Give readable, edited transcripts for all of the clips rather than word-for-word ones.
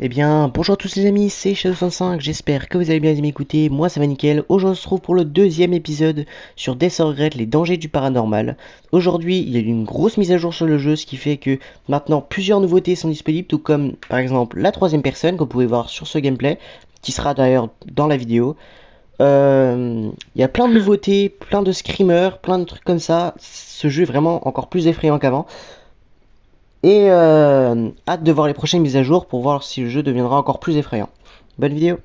Eh bien, bonjour à tous les amis, c'est Shadow65, j'espère que vous allez bien m'écouter, moi ça va nickel. Aujourd'hui on se retrouve pour le deuxième épisode sur Death or Regret, les dangers du paranormal. Aujourd'hui, il y a eu une grosse mise à jour sur le jeu, ce qui fait que maintenant plusieurs nouveautés sont disponibles, tout comme par exemple la troisième personne que vous pouvez voir sur ce gameplay, qui sera d'ailleurs dans la vidéo. Il y a plein de nouveautés, plein de screamers, plein de trucs comme ça. Ce jeu est vraiment encore plus effrayant qu'avant. Et hâte de voir les prochaines mises à jour pour voir si le jeu deviendra encore plus effrayant. Bonne vidéo.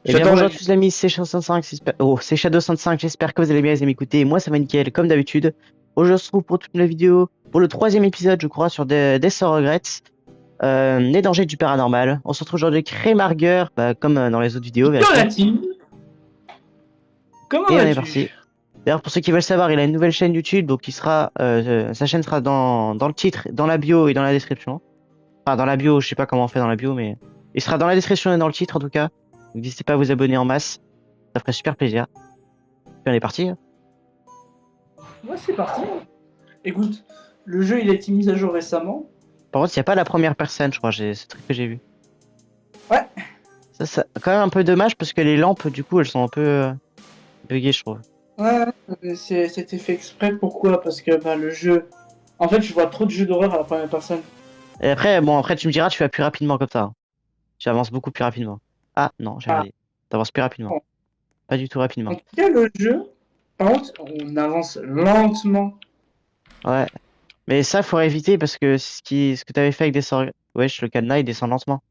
Eh bien bonjour à tous les amis, c'est Shadow65, c'est Shadow65, j'espère que vous allez bien les m'écouter. Moi ça va nickel comme d'habitude. Aujourd'hui on se retrouve pour toute la vidéo, pour le troisième épisode je crois sur Death or Regrets, les dangers du paranormal. On se retrouve aujourd'hui avec Raymarger, comme dans les autres vidéos, Bonjour la vérifiez. team. Comment Et on est vas-tu? parti. D'ailleurs, pour ceux qui veulent savoir, il a une nouvelle chaîne YouTube, donc sa chaîne sera dans le titre, dans la bio et dans la description. Enfin, dans la bio, je sais pas comment on fait dans la bio, mais il sera dans la description et dans le titre en tout cas. Donc n'hésitez pas à vous abonner en masse, ça ferait super plaisir. Puis on est parti. Ouais, c'est parti. Écoute, le jeu il a été mis à jour récemment. Par contre, il n'y a pas la première personne, je crois, c'est ce truc que j'ai vu. Ouais. Ça, quand même un peu dommage parce que les lampes, du coup, elles sont un peu buggées, je trouve. Ouais, c'était fait exprès. Pourquoi? Parce que le jeu. En fait, je vois trop de jeux d'horreur à la première personne. Et après, bon, après, tu me diras, tu vas plus rapidement comme ça, hein. Tu avances beaucoup plus rapidement. Ah, non, j'ai rien Ah, dit. T'avances plus rapidement. bon. Pas du tout En rapidement. tout cas, le jeu, par contre, on avance lentement. Ouais. Mais ça, faut éviter parce que ce que t'avais fait avec des sorts. Wesh, le cadenas, il descend lentement.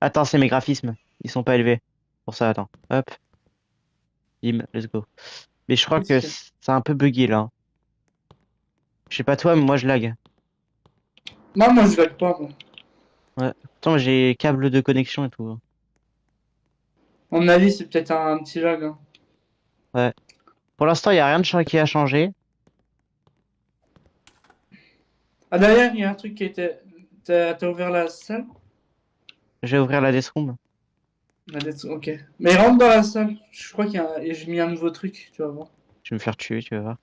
Attends, c'est mes graphismes. Ils sont pas élevés. Pour ça, attends. Hop. Bim, let's go. Mais je crois que c'est un peu bugué là, hein. Je sais pas toi, mais moi je lag. Non, moi je lag pas. Moi. Ouais. Pourtant, j'ai câble de connexion et tout, hein. À mon avis, c'est peut-être un petit lag. Hein. Ouais. Pour l'instant, il y a rien qui a changé. Ah, d'ailleurs, il y a un truc qui était. T'as ouvert la salle? Je vais ouvrir la desk room. Ok. Mais rentre dans la salle. Je crois j'ai mis un nouveau truc, tu vas voir. Je vais me faire tuer, tu vas voir.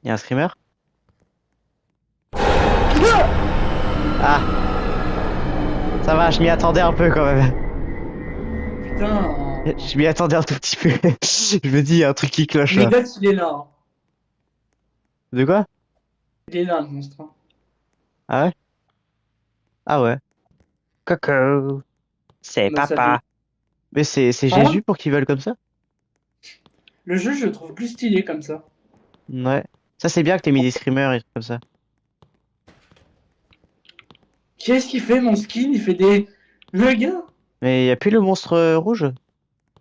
Il y a un streamer? Ah, ça va, je m'y attendais un peu quand même. Putain. Je m'y attendais un tout petit peu. Je me dis, il y a un truc qui cloche Mais là. gars, il est là. Hein. De quoi? Il est là, le monstre. Hein. Ah ouais? Ah ouais. Coco. C'est Dans la salle de. papa. Mais c'est Par contre, Jésus pour qu'ils veulent comme ça? le jeu, je le trouve plus stylé comme ça. Ouais. Ça, c'est bien que t'aies mis des screamers et tout comme ça. Qu'est-ce qu'il fait, mon skin? Il fait des. Le gars? Mais y a plus le monstre rouge?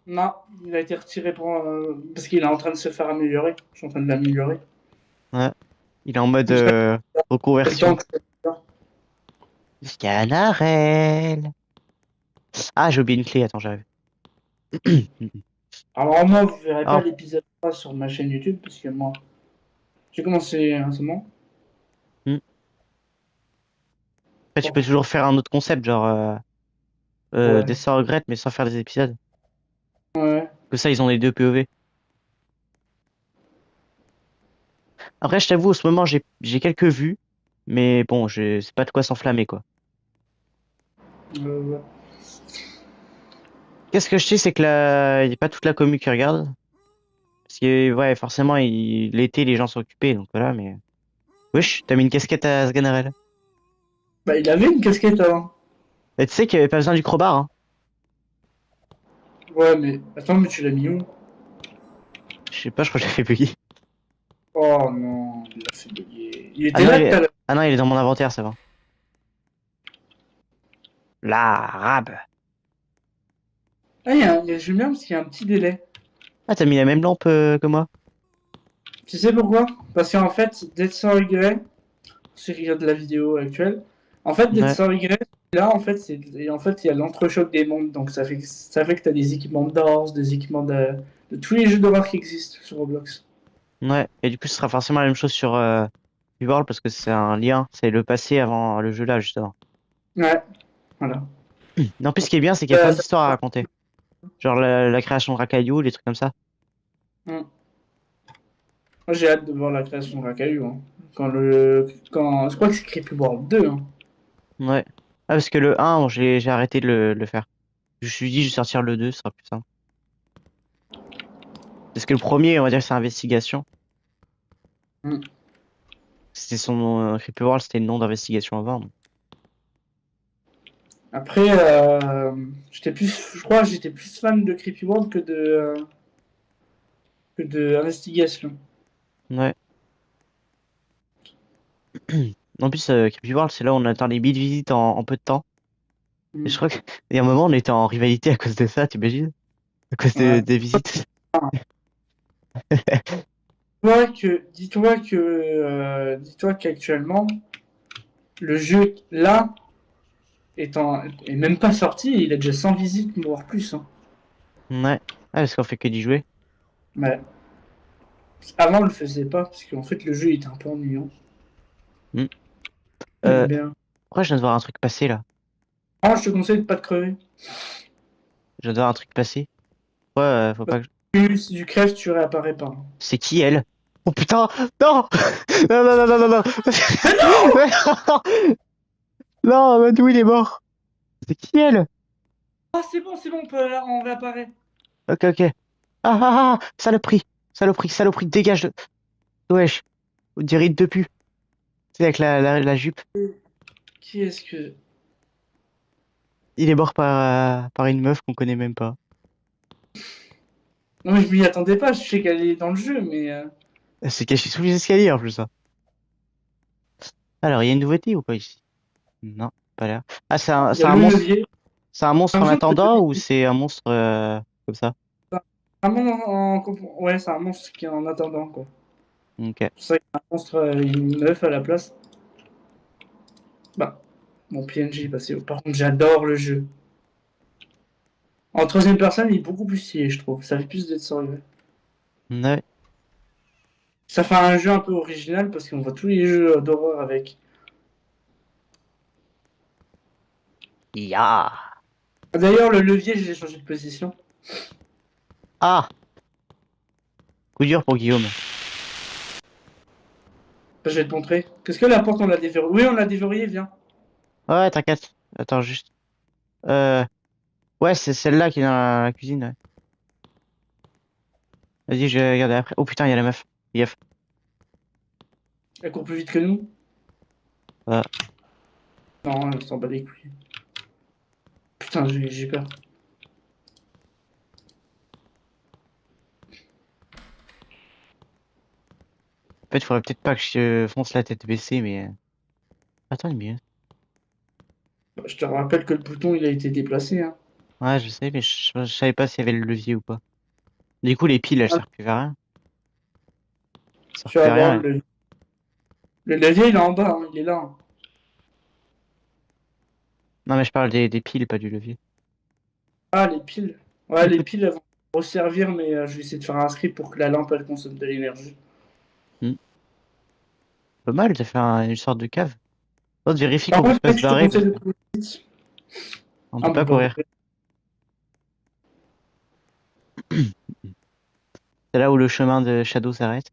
Non, il a été retiré parce qu'il est en train de se faire améliorer. Je suis en train de l'améliorer. Ouais. Il est en mode C'est le temps reconversion. que ça. Scanarelle. Ah, j'ai oublié une clé. Attends, j'arrive. Alors, moi, vous verrez pas Oh. l'épisode 3 sur ma chaîne YouTube parce que moi, j'ai commencé récemment. Hmm. Après, tu Bon, peux toujours faire un autre concept, genre des ouais. sorts regrettes, mais sans faire des épisodes. Ouais. Que ça, ils ont les deux POV. Après, je t'avoue, en ce moment, j'ai quelques vues, mais bon, je c'est pas de quoi s'enflammer, quoi. Ouais. Qu'est-ce que je sais, c'est que il y a pas toute la commu qui regarde. Parce que, ouais, forcément, l'été, les gens sont occupés, donc voilà, mais. Wesh, t'as mis une casquette à Sganarelle. Il avait une casquette avant. Et tu sais qu'il y avait pas besoin du crowbar, hein. Ouais, mais attends, mais tu l'as mis où? Je sais pas, je crois que je l'ai fait bugger. Oh non, il a fait bugger. Il Ah était non, là tout à l'heure. ah non, il est dans mon inventaire, ça va. L'arabe. Ah, j'aime bien parce qu'il y a un petit délai. Ah, t'as mis la même lampe que moi. Tu sais pourquoi? Parce qu'en fait, Dead Sorry Grey, ceux qui regardent la vidéo actuelle, en fait, Dead Ouais, Sorry Grey, là, en fait, il y a l'entrechoc des mondes, donc ça fait que t'as des équipements de Doors, des équipements de tous les jeux d'horreur qui existent sur Roblox. ouais. Et du coup, ce sera forcément la même chose sur Creepy World parce que c'est un lien, c'est le passé avant le jeu là, justement. Ouais, voilà. Non, plus ce qui est bien, c'est qu'il y a plein Ça- d'histoires à raconter. Genre la création de Rakayu, les trucs comme ça. Hmm. Moi, j'ai hâte de voir la création de Rakayu. Hein. Je crois que c'est Creepy World 2. Hein. Ouais. Ah, parce que le 1, bon, j'ai arrêté de le faire. Je me suis dit, je vais sortir le 2, ce sera plus simple. Parce que le premier, on va dire que c'est investigation. Hmm. C'était son Creepy World, c'était le nom d'investigation avant. Donc. Après, je crois que j'étais plus fan de Creepy World que de Investigation. Ouais. En plus, Creepy World, c'est là où on atteint les 1000 visites en peu de temps. Et Hmm. je crois qu'il y a un moment, on était en rivalité à cause de ça, t'imagines? À cause Ouais. des visites. Dis-toi qu'actuellement, le jeu là est même pas sorti, il a déjà 100 visites, voire plus. Hein. Ouais. Ah, parce qu'on fait que d'y jouer. Mais avant, on le faisait pas, parce qu'en fait, le jeu était un peu ennuyant. Hmm. J'aime Euh, bien. Pourquoi je viens de voir un truc passer là? Ah, je te conseille de pas te crever. Je viens de voir un truc passer. Ouais, faut Parce pas que... que si tu crèves, tu réapparais pas. C'est qui elle? Oh putain! Non! Non, non, non, non, non, non! Non, Madou, il est mort! C'est qui elle? Ah, c'est bon, on réapparaît. Ok, ok. Ah, ah, ah! Saloperie! Saloperie, saloperie, dégage de... Wesh! On dirait de pu. C'est avec la jupe. Qui est-ce que... Il est mort par une meuf qu'on connaît même pas. Non, mais je m'y attendais pas, je sais qu'elle est dans le jeu, mais... Elle s'est cachée sous les escaliers en plus, ça. Alors, il y a une nouveauté ou pas ici? Non, pas l'air. Ah, Il y a le levier. c'est un monstre en J'ai attendant ou c'est un monstre comme ça? un monstre Ouais, c'est un monstre qui est en attendant, quoi. Ok. C'est ça qu'il y a un monstre, une meuf à la place. Bah, mon PNJ, parce que par contre, j'adore le jeu. En troisième personne, il est beaucoup plus stylé, je trouve. Ça fait plus d'être sérieux. Ouais. Ça fait un jeu un peu original parce qu'on voit tous les jeux d'horreur avec. Ya. D'ailleurs, le levier, j'ai changé de position. Ah! Coup dur pour Guillaume. Je vais te montrer. Qu'est-ce que la porte, on l'a déverrouillée? Oui, on l'a déverrouillée, viens. Ouais, t'inquiète. Attends, juste. Euh... Ouais, c'est celle-là qui est dans la cuisine, ouais. Vas-y, je vais regarder après. Oh putain, il y a la meuf. Yef. Elle court plus vite que nous. Euh, Non, elle s'en bat les couilles. Putain, j'ai peur. En fait, il faudrait peut-être pas que je fonce la tête baissée, mais... Attends, il est mieux. Je te rappelle que le bouton, il a été déplacé. Hein. Ouais, je sais, mais je savais pas s'il y avait le levier ou pas. Du coup, les piles, elles Ah, servent plus à rien. Elles servent tu plus vas à voir, rien. le levier, il est en bas. Hein, il est là. Hein. Non, mais je parle des piles, pas du levier. Ah, les piles. Ouais, les piles, elles vont resservir, mais je vais essayer de faire un script pour que la lampe, elle consomme de l'énergie. Hmm. Pas mal, t'as fait une sorte de cave. Oh, vérifie Par qu'on peut contre, pas mec, se je te barrer conseille parce de que courir vite. on Ah, peut on pas peut pas courir. courir. C'est là où le chemin de Shadow s'arrête.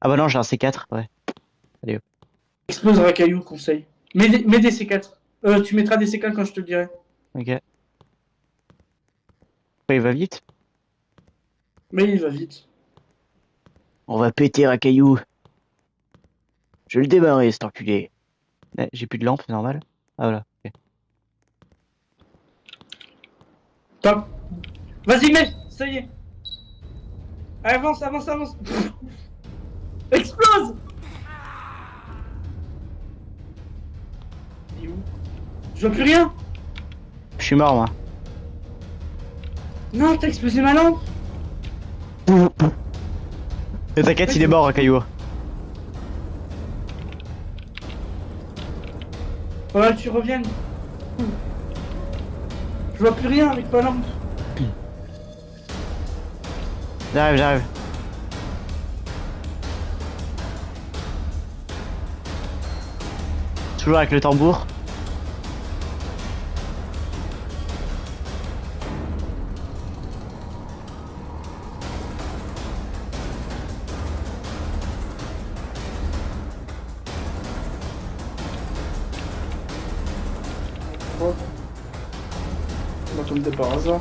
Ah bah non, j'ai un C4, ouais. Allez hop. Explose Rakayu, conseil. Mets des C4. Tu mettras des C4 quand je te le dirai. Ok. Ouais, il va vite. Mais il va vite. On va péter un caillou. Je vais le démarrer, cet enculé. J'ai plus de lampe, c'est normal. Ah voilà. Ok. Top. Vas-y, mets. Ça y est. Avance, avance, avance. Explose. Il est où? Je vois plus rien. Je suis mort, moi. Non, t'as explosé ma lampe. Mais t'inquiète, il est mort, un caillou. Faudra que tu reviennes. Je vois plus rien avec ma lampe. J'arrive, j'arrive. Toujours avec le tambour. Oh. On va tomber par hasard.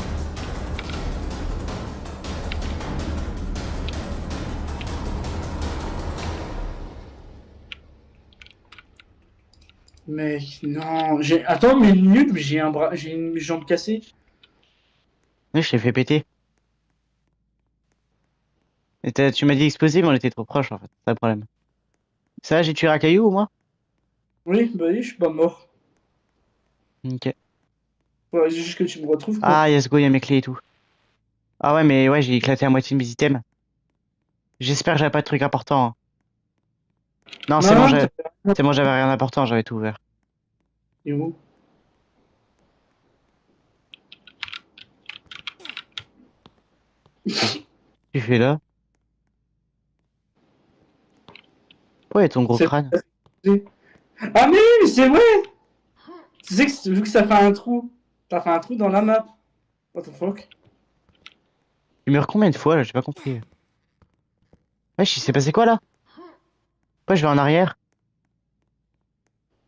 Mec, non. Attends, mais une minute, mais j'ai une jambe cassée. Oui, je t'ai fait péter. Et tu m'as dit exploser, mais on était trop proche en fait. C'est ça le problème. Ça, j'ai tué un caillou au moins? Oui, bah oui, je suis pas mort. Ok. Ouais, juste que tu me retrouves, quoi. Ah, yes, go, il y a mes clés et tout. Ah ouais, mais ouais, j'ai éclaté à moitié de mes items. J'espère que j'avais pas de trucs importants, hein. Non, Non, non, c'est bon, j'avais rien d'important, j'avais tout ouvert. et où? Qu'est-ce que tu fais là? Pourquoi il y a ton gros C'est... crâne? Ah mais oui, mais c'est vrai! Tu sais que vu que ça fait un trou, t'as fait un trou dans la map. What the fuck? Tu meurs combien de fois là? J'ai pas compris. Wesh, il s'est passé quoi là? Pourquoi je vais en arrière?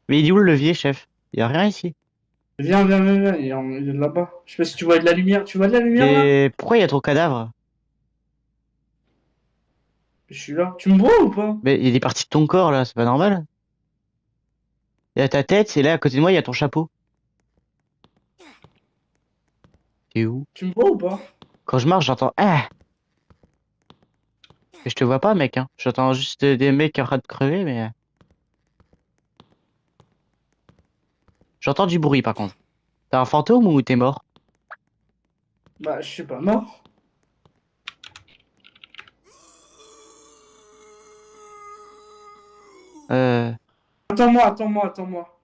Mais il est où le levier, chef? Il y a rien ici. Viens, viens, viens, viens, il est là-bas. Je sais pas si tu vois de la lumière. Tu vois de la lumière là? Et pourquoi il y a ton cadavre? Je suis là. Tu me vois ou pas? Mais il est parti de ton corps là, c'est pas normal. Il y a ta tête, c'est là à côté de moi, il y a ton chapeau. T'es où? Tu me vois ou pas? Quand je marche, j'entends ah! Et je te vois pas, mec, hein. J'entends juste des mecs en train de crever, mais j'entends du bruit par contre. T'es un fantôme ou t'es mort? Bah, je suis pas mort. Euh, Attends-moi, attends-moi, attends-moi.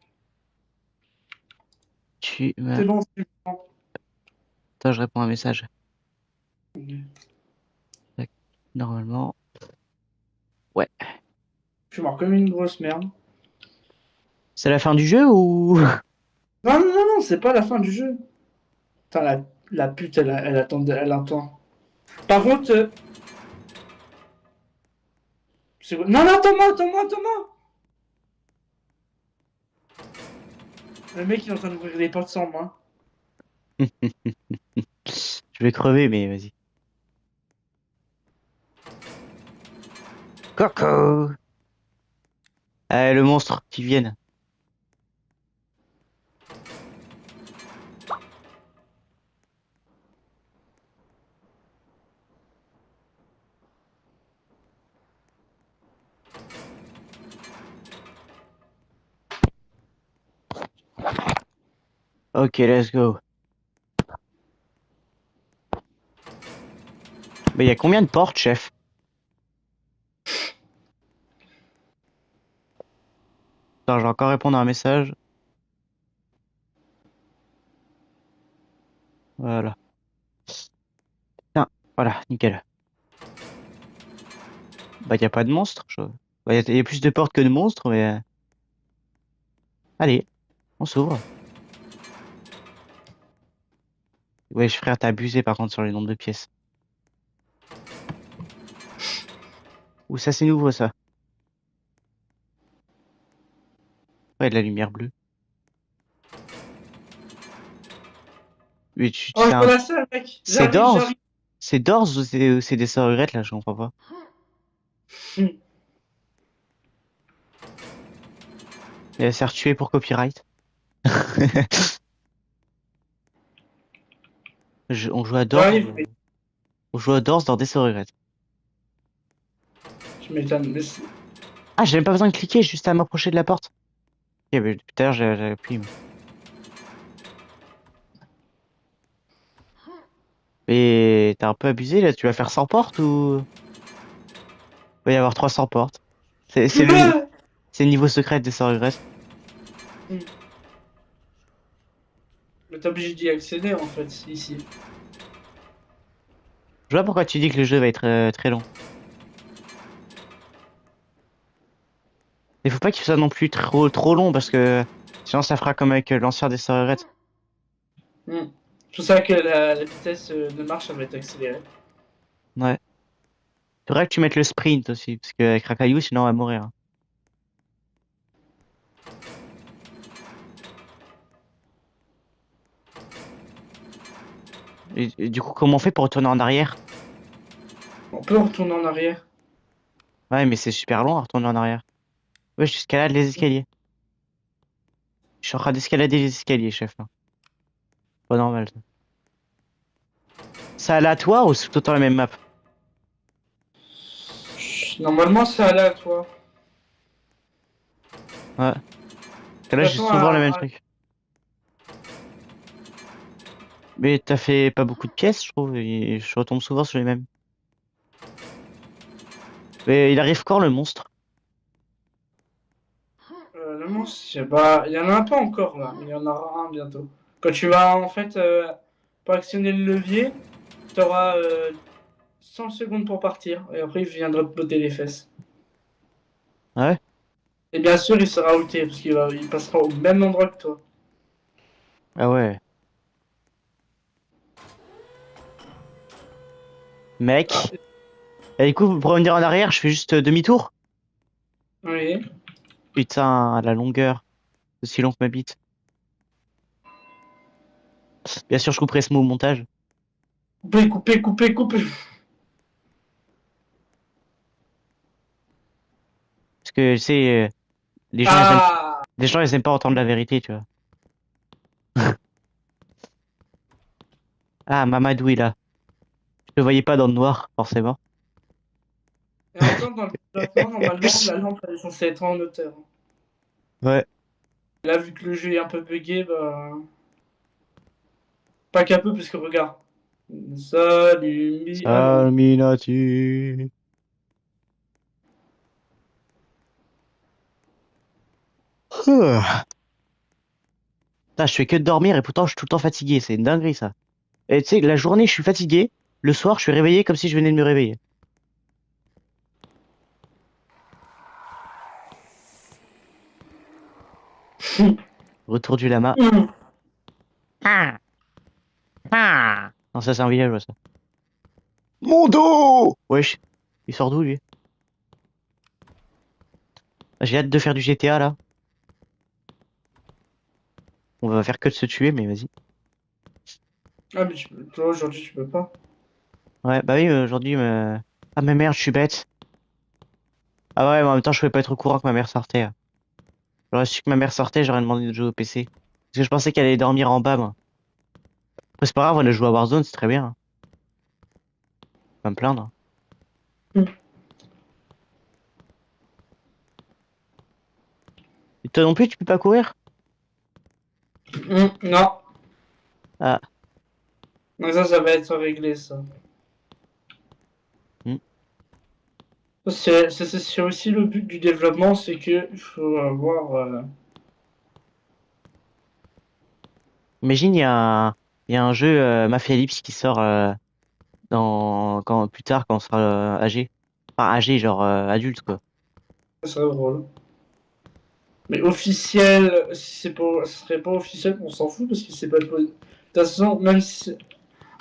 tu... C'est bon, c'est bon. Attends, je réponds à un message. Tac. Normalement... Ouais. Je suis mort comme une grosse merde. C'est la fin du jeu ou... Non, non, non, non, c'est pas la fin du jeu. Putain, la pute, elle attend, elle attend. Par contre, non, non, attends-moi, attends-moi, attends-moi. Le mec, il est en train d'ouvrir les portes sans moi. Je vais crever, mais vas-y. Coco! Ah, le monstre qui vienne. Ok, let's go. Mais il y a combien de portes, chef? Attends, je vais encore répondre à un message. Voilà. Tiens, voilà, nickel. Bah, il y a pas de monstre. Bah, y a plus de portes que de monstres, mais... Allez, on s'ouvre. Wesh, frère, t'as abusé par contre sur le nombre de pièces. Ou ça, c'est nouveau, ça. Ouais, de la lumière bleue. Mais Oh, je vois la salle, mec. C'est J'arrive, d'Ors? j'arrive. C'est d'Ors ou c'est des sœurs Huguettes, là? Je comprends pas. Et elle s'est retuée pour copyright. On joue à Dors. J'arrive, mec. On joue à Dors dans des sœurs Huguettes. Je m'étonne. Ah, j'ai même pas besoin de cliquer, juste à m'approcher de la porte. Ok, mais tout à l'heure, j'avais appuyé. Et t'as un peu abusé, là? Tu vas faire 100 portes ou... Il va y avoir 300 portes. C'est c'est le niveau secret des sœurs Huguettes. Mais t'es obligé d'y accéder, en fait, ici. Je vois pourquoi tu dis que le jeu va être très long. Il faut pas qu'il soit non plus trop long parce que sinon ça fera comme avec l'ancien des Regrets. Hmm. C'est pour ça que la vitesse de marche, ça va être accélérée. Ouais. C'est vrai que tu mettes le sprint aussi, parce qu'avec Rakayu, sinon on va mourir. Et du coup, comment on fait pour retourner en arrière? On peut retourner en arrière. Ouais, mais c'est super long à retourner en arrière. Ouais, j'escalade les escaliers. Je suis en train d'escalader les escaliers, chef, là. Pas normal, ça. C'est aléatoire ou c'est tout le temps la même map? Normalement, c'est aléatoire. Ouais. Parce que De là, toute j'ai façon, souvent le même truc. Mais t'as fait pas beaucoup de pièces, je trouve, et je retombe souvent sur les mêmes. Mais il arrive quand, le monstre? le monstre, je sais pas. Il y en a un pas encore là, mais il y en aura un bientôt. Quand tu vas en fait, pour actionner le levier, tu auras 100 secondes pour partir. Et après, il viendra te botter les fesses. Ah ouais? Et bien sûr, il sera ulté parce il passera au même endroit que toi. Ah ouais. Ah, Mec. Et du coup, pour revenir en arrière, je fais juste demi-tour? oui. Putain, la longueur. Aussi long que ma bite. Bien sûr, je couperai ce mot au montage. Couper, couper, couper, couper. Parce que, tu sais, les gens, Ah! les gens, ils aiment pas entendre la vérité, tu vois. Ah, Mamadou, il a. Je le voyais pas dans le noir, forcément. Et encore dans le développement, normalement, la lampe elle est censée être en hauteur. Ouais. Là, vu que le jeu est un peu buggé, bah. Pas qu'un peu, parce que regarde. Salut, ah non. Salminati. Ah. Putain, je fais que de dormir et pourtant je suis tout le temps fatigué. C'est une dinguerie, ça. Et tu sais, la journée, je suis fatigué. Le soir, je suis réveillé comme si je venais de me réveiller. Retour du lama. Ah. Ah. Non, ça, c'est un villageois, ça. Mon dos! Wesh. Il sort d'où, lui? J'ai hâte de faire du GTA, là. On va faire que de se tuer, mais vas-y. Ah, mais toi, aujourd'hui, tu peux pas. Ouais, bah oui, aujourd'hui, ah, mais merde, je suis bête. Ah ouais, mais en même temps, je pouvais pas être au courant que ma mère sortait. J'aurais su que ma mère sortait, j'aurais demandé de jouer au PC. Parce que je pensais qu'elle allait dormir en bas, moi. Après, c'est pas grave, on a joué à Warzone, c'est très bien, hein. Pas me plaindre. Et toi non plus, tu peux pas courir? Non. Ah. Donc ça va être réglé, ça. Hmm. C'est aussi le but du développement, c'est que il faut avoir. Imagine, il y a un jeu Mafia Lips qui sort plus tard, quand on sera âgé. Enfin, âgé, genre adulte, quoi. Ça serait drôle. Mais officiel, si c'est pas, ce serait pas officiel, on s'en fout parce que c'est pas de toute façon, même si,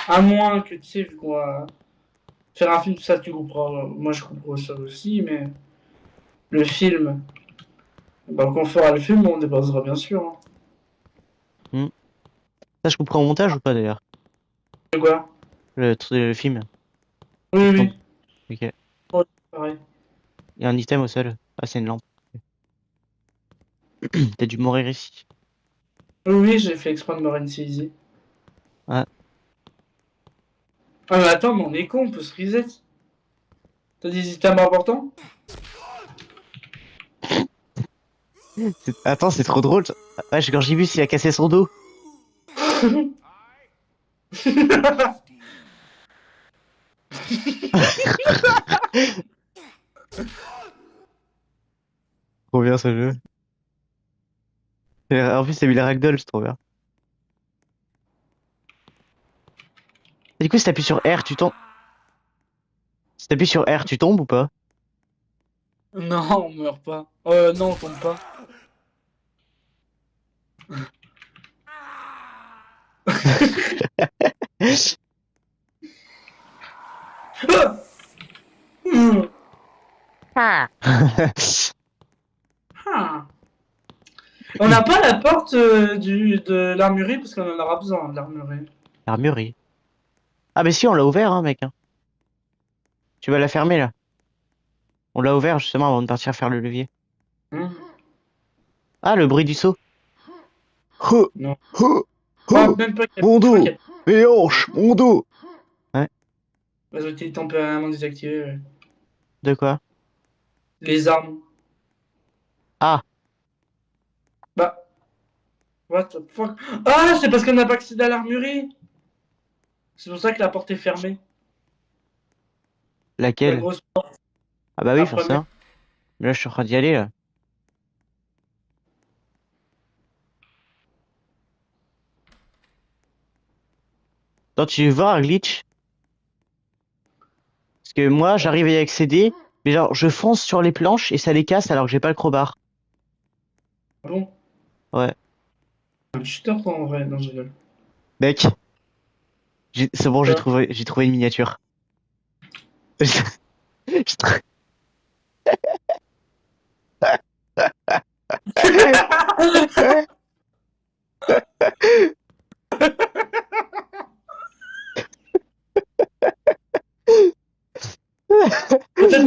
à moins que tu sais, vu qu'on va faire un film, ça tu comprends, moi je comprends ça aussi, mais le film, bah, quand on fera le film, on dépassera bien sûr. Hein. Hmm. Ça, je comprends au montage ou pas, d'ailleurs? De quoi? Le film. Oui, Je oui, compte. Ok. Il oui. Pareil. y a un item au sol. Ah, c'est une lampe. T'as dû mourir ici. Oui, oui, j'ai fait exprès de me réinitialiser. Ah. Ah, mais attends, mais on est con, on peut se reset. T'as des items importants? Attends, c'est trop drôle, ça. Ouais, quand j'ai vu s'il a cassé son dos. Trop bien, ce jeu. En plus, t'as mis la ragdoll, c'est trop bien. Et du coup, si t'appuies sur R, tu tombes. Si t'appuies sur R, tu tombes ou pas? Non, on meurt pas. Non, on tombe pas. Ah. Ah. Ah. On n'a pas la porte de l'armurerie parce qu'on en aura besoin de l'armurerie. L'armurerie. Ah, mais si, on l'a ouvert, hein, mec. Hein. Tu vas la fermer, là. On l'a ouvert, justement, avant de partir faire le levier. Hein. Ah, le bruit du saut. Huh, Non. huh, Je crois huh. même pas qu'il y a... Mon Je crois qu'il dos, y a... mes hanches, mon dos. Ouais, Les outils temporairement désactivés. de quoi? Les armes. Ah, Bah, what the fuck? Ah, c'est parce qu'on n'a pas accédé à l'armurerie. C'est pour ça que la porte est fermée. La laquelle? grosse Ah bah oui, la première. forcément. Mais là, je suis en train d'y aller, là. Toi, tu veux voir un glitch? Parce que moi, j'arrive à y accéder, mais genre, je fonce sur les planches et ça les casse alors que j'ai pas le crowbar. Ah bon? Ouais. Un shooter toi en vrai. Non, je rigole. Mec, c'est bon, Quoi? j'ai trouvé une miniature. J'ai trou-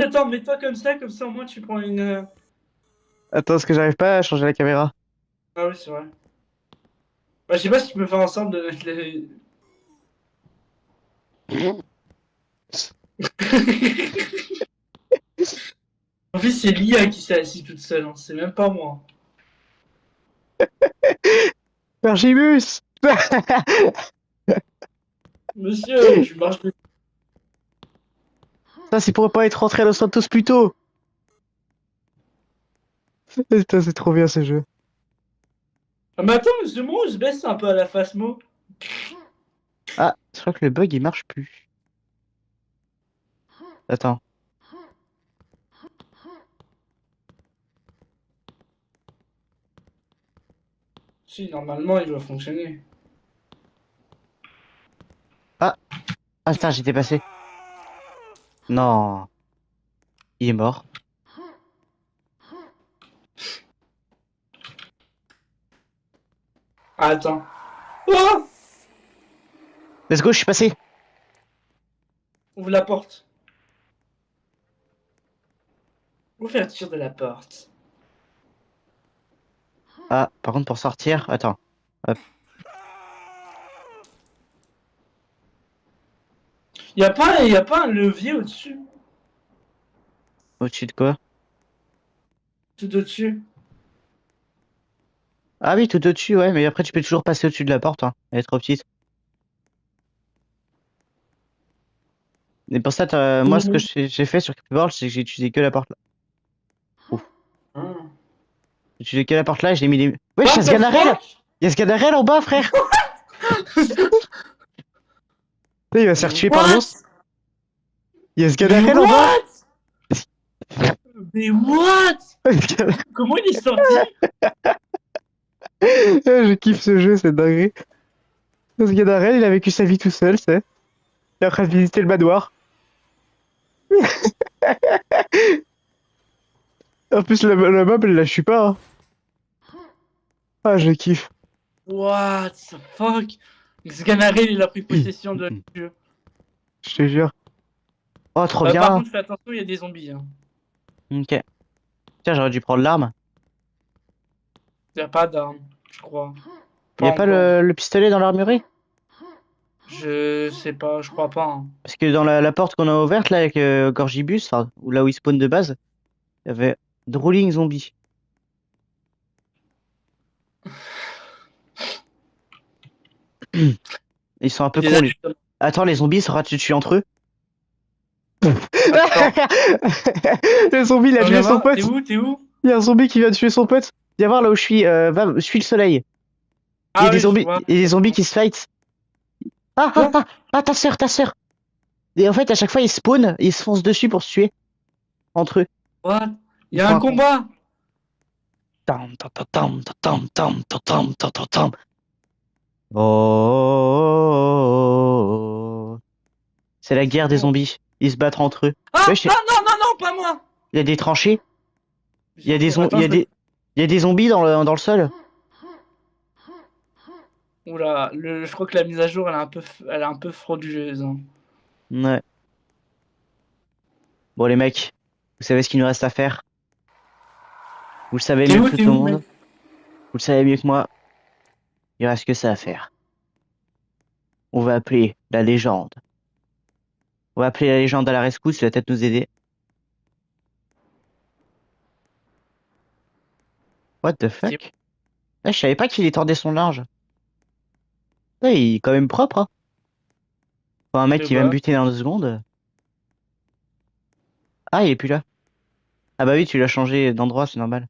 Attends, mets-toi comme ça au moins tu prends une. Attends, est-ce que j'arrive pas à changer la caméra? Ah oui, c'est vrai. Bah, je sais pas si tu peux faire en sorte de mettre les. En fait, c'est l'IA qui s'est assise toute seule, hein. C'est même pas moi. Pergibus! Monsieur, je marche de... Ça, c'est pour pas être rentré à Los Santos plus tôt! Putain, c'est trop bien ce jeu. Ah, mais attends, monsieur Mo, je baisse un peu à la face Mo. Ah, je crois que le bug il marche plus. Attends. Si, normalement, il doit fonctionner. Ah, ah putain, j'étais passé. Non, il est mort. Ah, attends. Oh! Let's go, je suis passé. Ouvre la porte. Ouverture de la porte. Ah, par contre, pour sortir, attends. Hop, Y a pas un levier au-dessus? au-dessus de quoi? Tout au-dessus. Ah oui, tout au-dessus, ouais, mais après, tu peux toujours passer au-dessus de la porte, hein. Elle est trop petite. Et pour ça, moi, ce que Ouh. j'ai fait sur Cupboard, c'est que j'ai utilisé que la porte là. Ouf. Ah. J'ai utilisé que la porte là et j'ai mis les. Wesh, y'a What ce the Ganarelle! fuck? Y'a ce Ganarelle en bas, frère! Là, il va se faire tuer par le What? monstre. Y'a ce Mais Ganarelle en bas! what? Mais what? Comment il est sorti? Je kiffe ce jeu, c'est dingue. Ce Ganarelle, il a vécu sa vie tout seul, c'est. Il est en train de visiter le manoir. En plus, le meuble, il la chie pas, hein. Ah, je kiffe. What the fuck? Sganarelle, il a pris possession de jeu. Je te jure. Oh, trop Par bien. contre, fais attention, il y a des zombies. Hein. Ok. Tiens, j'aurais dû prendre l'arme. Il n'y a pas d'armes, je crois. Y Pas a pas encore. le pistolet dans l'armurerie? Je sais pas, je crois pas. Hein. Parce que dans la porte qu'on a ouverte, là, avec Gorgibus, enfin, ou là où il spawn de base, il y avait Drooling Zombie. Ils sont un peu Il les cons, a lui. tués. Attends, les zombies, ça tu tuer entre eux? Attends. Le zombie, il a tué Viens son voir, pote. t'es où? T'es où? Il y a un zombie qui vient de tuer son pote. Viens voir là où je suis. Va, suis le soleil. Il y a Ah des oui, je zombies, vois. il y a des zombies qui se fight. Ah, ah, Quoi? ah, ah, ta sœur, ta sœur. Et en fait, à chaque fois, ils spawnent, ils se foncent dessus pour se tuer. Entre eux. What? Il Il y a faut un un con. combat! Tam, tam, tam, tam, tam, tam, tam, tam, tam, tam. Oh. C'est la guerre des Bon. zombies. Ils se battent entre eux. Ah! Wesh, Ah non, non, non, pas moi! il y a des tranchées. Il y a des Attends, il y a je me... il y a des zombies dans le sol. Oula, je crois que la mise à jour, elle est un peu frauduleuse, hein. Ouais. Bon les mecs, vous savez ce qu'il nous reste à faire. Vous le savez mieux que T'es tout le où, monde. mec? Vous le savez mieux que moi. Il reste que ça à faire. On va appeler la légende. On va appeler la légende à la rescousse, il va peut-être nous aider. What the T'es où? fuck? Ah, je savais pas qu'il étendait son linge. Ouais, il est quand même propre, hein. Pour un mec De qui va me quoi? buter dans 2 secondes. Ah, il est plus là. Ah bah oui, tu l'as changé d'endroit, c'est normal.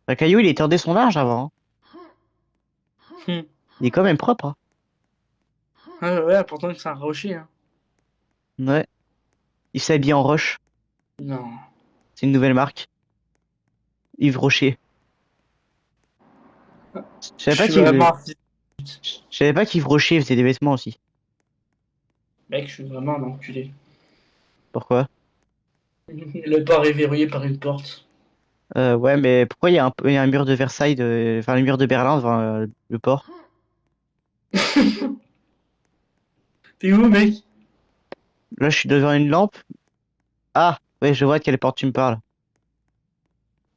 Bah, Caillou, il étendait son linge avant, hein. Hum. Il est quand même propre, hein. Ah ouais, pourtant c'est un rocher, hein. Ouais. Il s'habille en roche. Non. C'est une nouvelle marque. Yves Rocher. Je savais Je pas suis vraiment qu'il, un fils. je savais pas qu'Yves Rocher faisait des vêtements aussi. Mec, je suis vraiment un enculé. Pourquoi? Le bar est verrouillé par une porte. Ouais, mais pourquoi il y a un mur de Versailles, enfin, le mur de Berlin devant le port? T'es où, mec? Là, je suis devant une lampe. Ah, ouais, je vois de quelle porte tu me parles.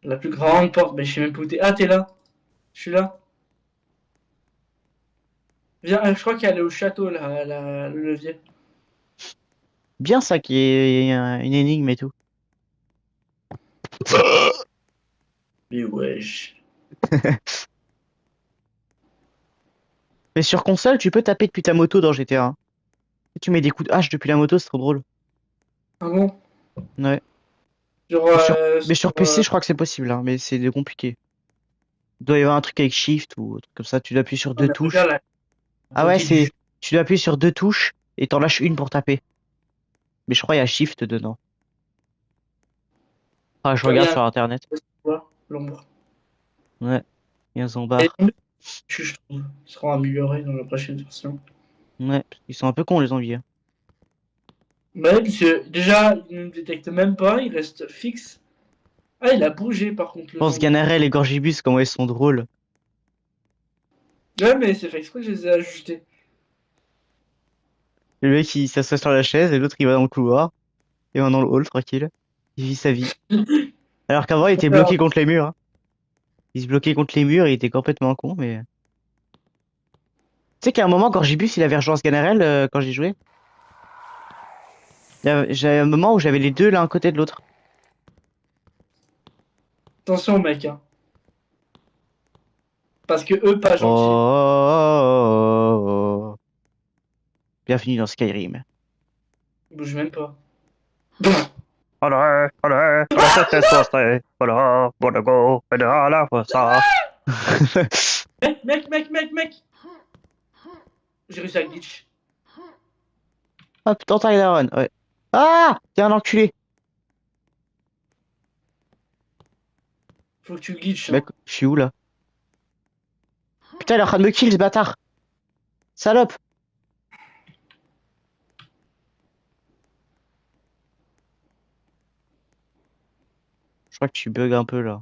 La plus grande porte. Mais je sais même pas où t'es. Ah, t'es là. Je suis là. Viens, je crois qu'elle est au château, là, le levier. Bien ça qui est une énigme et tout. Mais wesh. Mais sur console, tu peux taper depuis ta moto dans GTA. Si tu mets des coups de hache depuis la moto, c'est trop drôle. Ah bon? Ouais. Genre, Mais sur PC, je crois que c'est possible, hein, mais c'est compliqué. Il doit y avoir un truc avec Shift ou un truc comme ça. Tu dois appuyer sur oh, deux mais regarde touches. la Ah ouais, beauté du jeu. tu dois appuyer sur deux touches et t'en lâches une pour taper. Mais je crois qu'il y a Shift dedans. Ah, je Genre, il y regarde a sur internet. l'ombre. Ouais, il y a un Elle zombard. est mieux, je trouve. Ils seront améliorés dans la prochaine version. Ouais, ils sont un peu cons les zombies, hein. Ouais, parce que déjà, il ne me détecte même pas, il reste fixe. Ah, il a bougé par contre Je le pense zombie. Ganarelle et Gorgibus, comment ils sont drôles. Ouais, mais c'est fait exprès que je les ai ajustés. Le mec, il s'assoit sur la chaise et l'autre, il va dans le couloir. Il va dans le hall, tranquille. Il vit sa vie. Alors qu'avant, il était Alors, bloqué contre les murs, hein. Il se bloquait contre les murs, il était complètement con, mais... Tu sais qu'à un moment, Gorgibus, il avait rejoint Sganarelle quand j'y jouais. J'avais un moment où j'avais les deux l'un à côté de l'autre. attention, mec, hein. Parce que eux, pas Oh, gentils. oh, oh, oh. Bienvenue dans Skyrim. Ils bougent même pas. Allez, allez, allez, c'était soirée. Voilà, voilà, go, et à la fois ça. Mec! J'ai réussi à glitch. Ah putain, Tyron, ouais. Ah! T'es un enculé. Faut que tu glitches, Mec, hein. je suis où là? Putain, il est en train de me kill ce bâtard. Salope. Je crois que tu bugs un peu là.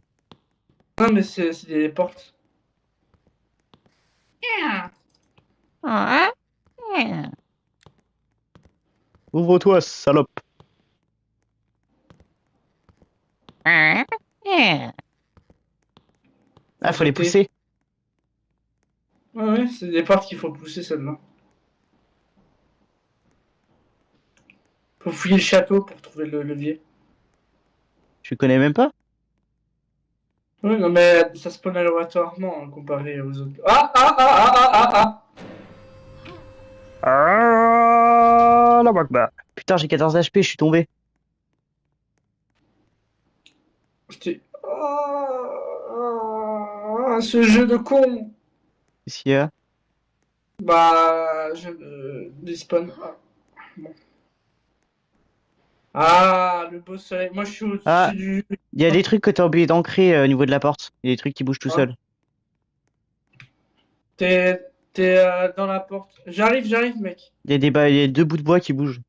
Non, mais c'est des portes. Ouvre-toi, salope. Ah, Faut faut les sauter. pousser. Ouais, c'est des portes qu'il faut pousser, celle-là. Faut fouiller le château pour trouver le levier. Tu connais même pas? Ouais, non, mais ça spawn aléatoirement hein, comparé aux autres. Ah! Ah, la Akbar. Putain, j'ai 14 HP, je suis tombé. J'étais. Ce jeu de con! Qu'est-ce qu'il y a? Bah, je despawn. Ah, bon. Ah, le beau soleil. Moi, je suis Ah, au-dessus du... il y a des trucs que t'as oublié d'ancrer au niveau de la porte. Il y a des trucs qui bougent tout Hein. seuls. T'es dans la porte. J'arrive, mec. Il y a deux bouts de bois qui bougent.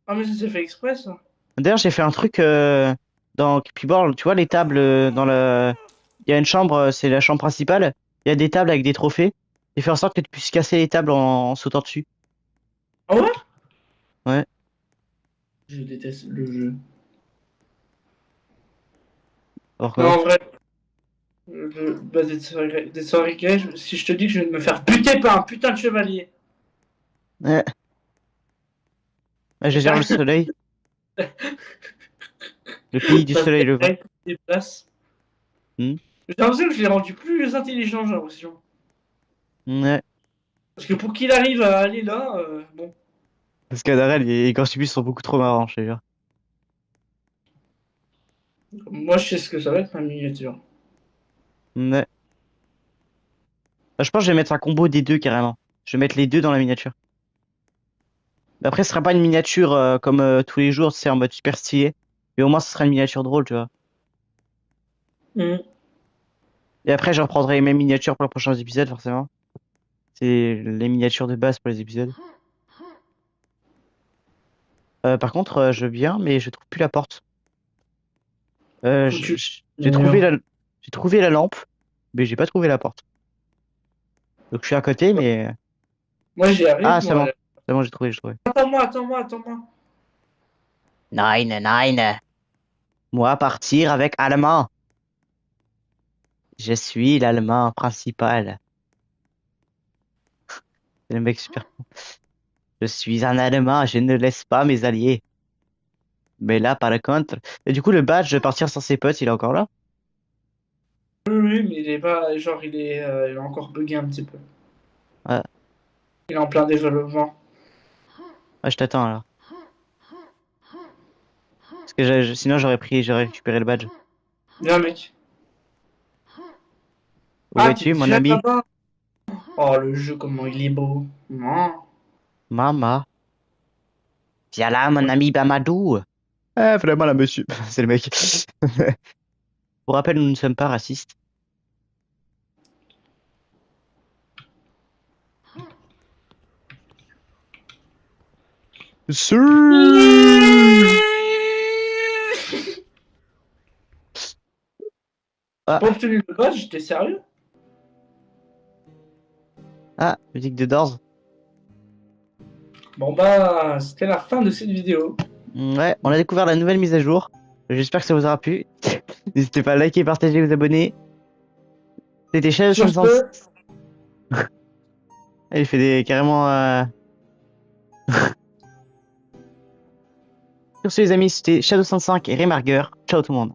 Ah, mais ça s'est fait exprès, ça. D'ailleurs, j'ai fait un truc dans Cupboard, tu vois, les tables dans le... Il y a une chambre, c'est la chambre principale. Il y a des tables avec des trophées. J'ai fait en sorte que tu puisses casser les tables en sautant dessus. Ah ouais? Ouais. Je déteste le jeu. Non, Pourquoi? en vrai, bah, des soirées gays, si je te dis que je vais me faire buter par un putain de chevalier. Ouais. Ouais, je gère le soleil. Le pays du Parce soleil levant. qu'elle se déplace. Hmm. J'ai l'impression que je l'ai rendu plus intelligent, j'ai l'impression. Ouais. Parce que pour qu'il arrive à aller là, bon. Parce qu'Adarel et Gorsubis sont beaucoup trop marrants, je te jure. Moi, je sais ce que ça va être ma miniature. Ouais. Bah, je pense que je vais mettre un combo des deux carrément. Je vais mettre les deux dans la miniature. Après, ce sera pas une miniature comme tous les jours, c'est en mode super stylé. Mais au moins, ce sera une miniature drôle, tu vois. Hmm. Et après, je reprendrai les mêmes miniatures pour les prochains épisodes, forcément. C'est les miniatures de base pour les épisodes. Par contre, je veux bien, mais je trouve plus la porte. Foutu. J'ai trouvé la lampe, mais j'ai pas trouvé la porte. Donc je suis à côté, mais Moi, j'y ah, arrive, c'est moi. bon, c'est bon, j'ai trouvé, j'ai trouvé. Attends-moi. Nine, nine. Moi, partir avec allemand. Je suis l'allemand principal. C'est le mec super con. Je suis un allemand, je ne laisse pas mes alliés. Mais là, par contre, et du coup, le badge de partir sans ses potes, il est encore là? Oui, mais il est pas. Genre, il est encore bugué un petit peu. Ouais, Il est en plein développement. ouais, je t'attends alors. Parce que sinon, j'aurais récupéré le badge. Bien, mec. Où Ah, t'es es-tu, mon déjà ami? là-bas? Oh, le jeu, comment il est beau. Non. Mama. Viens là, mon ami Bamadou. Ah, vraiment là, monsieur. C'est le mec. Pour rappel, nous ne sommes pas racistes. Sûr. J'ai Ah, pas obtenu le badge, j'étais sérieux? ah, musique de Doors. Bon, bah, c'était la fin de cette vidéo. Ouais, on a découvert la nouvelle mise à jour. J'espère que ça vous aura plu. N'hésitez pas à liker, partager, vous abonner. C'était Sur Shadow505. ce, Il fait des carrément. Sur ce, les amis, c'était Shadow 105 et Remarger. Ciao tout le monde.